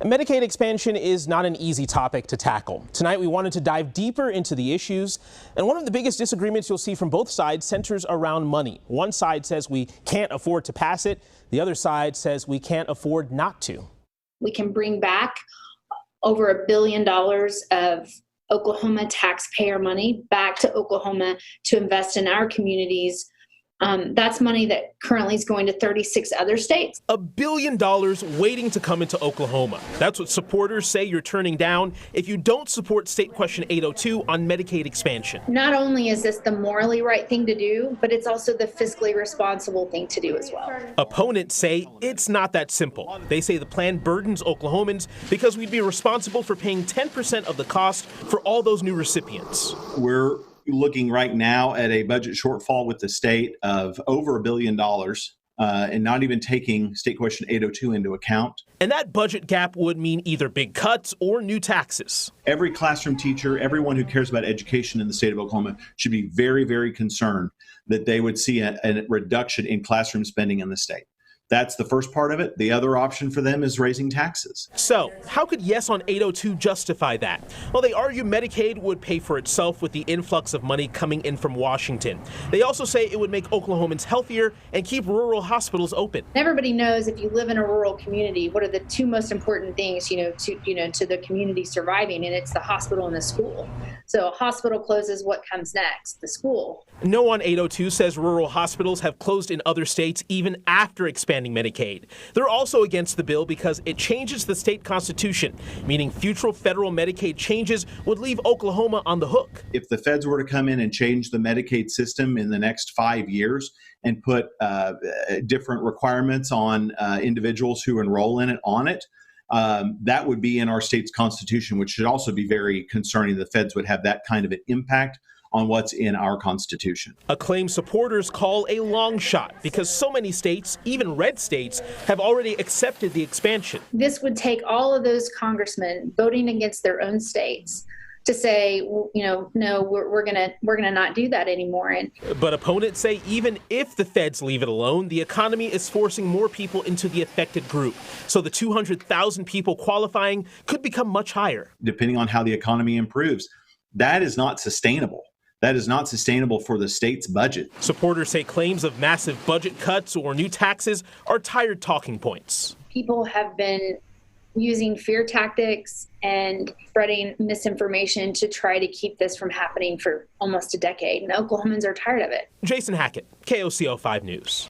Medicaid expansion is not an easy topic to tackle. Tonight, we wanted to dive deeper into the issues, and one of the biggest disagreements you'll see from both sides centers around money. One side says we can't afford to pass it. The other side says we can't afford not to. We can bring back over $1 billion of Oklahoma taxpayer money back to Oklahoma to invest in our communities. That's money that currently is going to 36 other states. $1 billion waiting to come into Oklahoma. That's what supporters say you're turning down if you don't support State Question 802 on Medicaid expansion. Not only is this the morally right thing to do, but it's also the fiscally responsible thing to do as well. Opponents say it's not that simple. They say the plan burdens Oklahomans because we'd be responsible for paying 10% of the cost for all those new recipients. We're looking right now at a budget shortfall with the state of over $1 billion and not even taking State Question 802 into account. And that budget gap would mean either big cuts or new taxes. Every classroom teacher, everyone who cares about education in the state of Oklahoma should be very, very concerned that they would see a reduction in classroom spending in the state. That's the first part of it. The other option for them is raising taxes. So, how could Yes on 802 justify that? Well, they argue Medicaid would pay for itself with the influx of money coming in from Washington. They also say it would make Oklahomans healthier and keep rural hospitals open. Everybody knows if you live in a rural community, what are the two most important things, to the community surviving, and it's the hospital and the school. So a hospital closes, what comes next? The school. No on 802 says rural hospitals have closed in other states even after expanding Medicaid. They're also against the bill because it changes the state constitution, meaning future federal Medicaid changes would leave Oklahoma on the hook. If the feds were to come in and change the Medicaid system in the next 5 years and put different requirements on individuals who enroll in it that would be in our state's constitution, which should also be very concerning. The feds would have that kind of an impact on what's in our Constitution. A claim supporters call a long shot because so many states, even red states, have already accepted the expansion. This would take all of those congressmen voting against their own states to say, no, we're gonna not do that anymore. But opponents say even if the feds leave it alone, the economy is forcing more people into the affected group. So the 200,000 people qualifying could become much higher. Depending on how the economy improves, that is not sustainable. That is not sustainable for the state's budget. Supporters say claims of massive budget cuts or new taxes are tired talking points. People have been using fear tactics and spreading misinformation to try to keep this from happening for almost a decade. And Oklahomans are tired of it. Jason Hackett, KOCO 5 News.